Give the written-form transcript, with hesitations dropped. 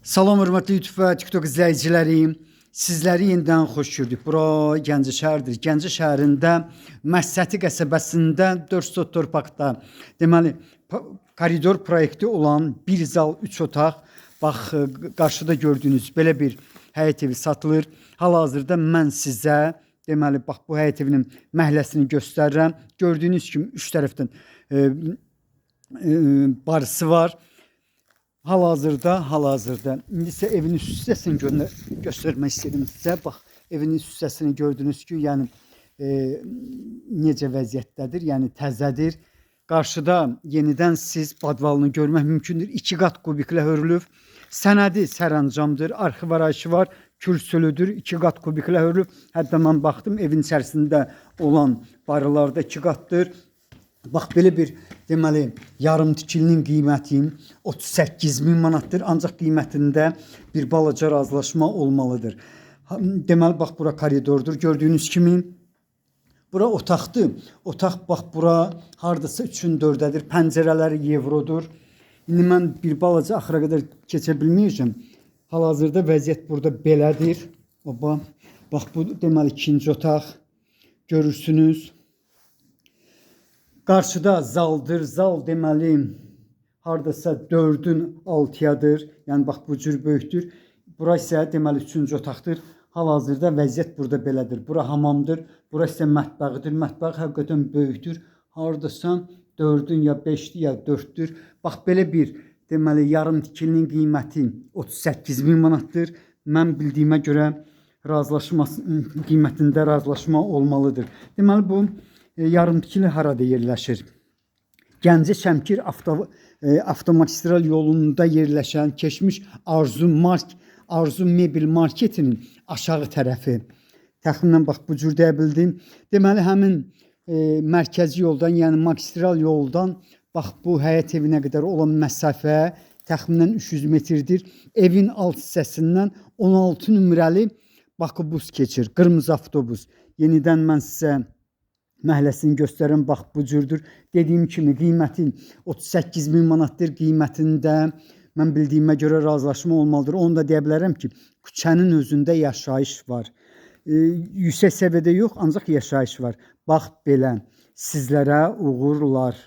Salam hörmətli YouTube və TikTok izləyicilərim. Sizləri yenidən xoş gördük. Bura Gəncə şəhəridir. Gəncə şəhərində Məsəti qəsəbəsində 4 sot torpaqda deməli koridor proyekti olan bir zal 3 otaq. Bax qarşıda gördüyünüz belə bir həyət evi satılır. Hal-hazırda mən sizə deməli bax bu həyət evinin məhləsini göstərirəm. Gördüyünüz kimi 3 tərəfdən barısı var. Hal-hazırda. İndi isə evin üst hissəsini göstərmək istədim sizə. Bax, evin üst hissəsini gördünüz ki, yəni necə vəziyyətdədir, yəni təzədir. Qarşıda yenidən siz badvalını görmək mümkündür. 2 qat kubiklə hörülüb. Sənədi sərəncamdır, arxiv arayışı var, kürsülüdür, 2 qat kubiklə hörülüb. Hətta mən baxdım, evin içərisində olan barılarda 2 qatdır. Bax belə bir deməli yarım tikilinin qiyməti 38.000 manatdır. Ancaq qiymətində bir balaca razılaşma olmalıdır. Deməli bax bura koridordur. Gördüyünüz kimi bura otaqdır. Otaq bax bura hardasa 3-ün 4-dədir. Pəncərələri Evrodur. İndi mən bir balaca axıra qədər keçə bilməyəcəm. Hal-hazırda vəziyyət burada belədir. Bax bu deməli ikinci otaq. Görürsünüz. Qarşıda zaldır. Zal deməli hardasa 4-ün 6-yadır. Yəni bax bu cür böyükdür. Bura isə deməli 3-cü otaqdır. Hal-hazırda vəziyyət burada belədir. Bura hamamdır. Bura isə mətbəxidir. Mətbəx həqiqətən böyükdür. Hardasa 4-ün ya 5-dir ya 4-dür. Bax belə bir deməli yarım tikilinin qiyməti 38.000 manatdır. Mən bildiyimə görə qiymətində razılaşma olmalıdır. Deməli bu yarımtikili harada yerləşir? Gəncə Şəmkir avtomagistral yolunda yerləşən keçmiş Arzu Mebel marketinin aşağı tərəfi. Təxminən bax bu cür deyə bildim. Deməli həmin mərkəzi yoldan, yəni magistral yoldan bax bu həyət evinə qədər olan məsafə təxminən 300 metrdir. Evin alt hissəsindən 16 nömrəli bakobus keçir, qırmızı avtobus. Yenidən mən sizə məhləsini göstərin, bax bu cürdür. Dediyim kimi qiyməti 38.000 manatdır. Qiymətində mən bildiyimə görə razılaşma olmalıdır. Onu da deyə bilərəm ki, küçənin özündə yaşayış var. Yüksək səviyyədə yox, ancaq yaşayış var. Bax belə, sizlərə uğurlar.